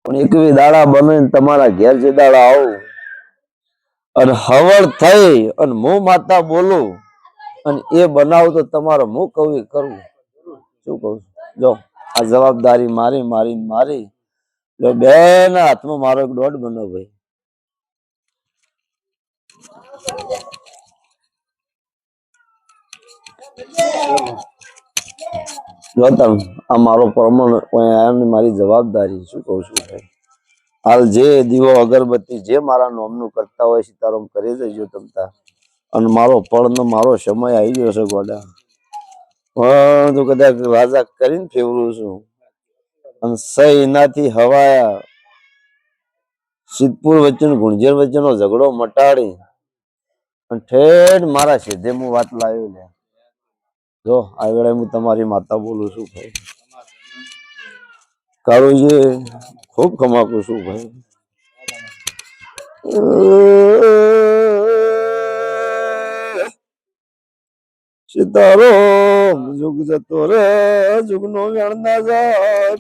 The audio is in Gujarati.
પણ એકવી દાડા બને તમારા ઘેર જે દાડા આવું અને હવળ થઈ અને હું માતા બોલું અને એ બનાવું તો તમારો હું કવિ કરવું શું કહું જો આ જવાબદારી મારી મારી મારી જો બેન હાથમાં મારો એક દોઢ બનો ભાઈ જો તમે આ મારો પરમણ મારી જવાબદારી શું કહું છું ભાઈ હાલ જે દીવો અગરબત્તી જે મારા નોમનું કરતા હોય સીતારામ કરી દેજો તમતા અને મારો પળનો મારો સમય આવી ગયો છે ગોડા પણ તું કદાચ રાજા કરીને ફેવરું છું અને સહી એનાથી હવાયા સિદ્ધપુર વચ્ચે ગુંજર વચ્ચેનો ઝઘડો મટાડી અને ઠેઠ મારા સીધે હું વાત લાવ્યો લે જો આ વેળે હું તમારી માતા બોલું છું ભાઈ કાળુજી ખૂબ કમાકું છું ભાઈ સીતારો જુગ જતો રે જુગ નો વેણ ના જાય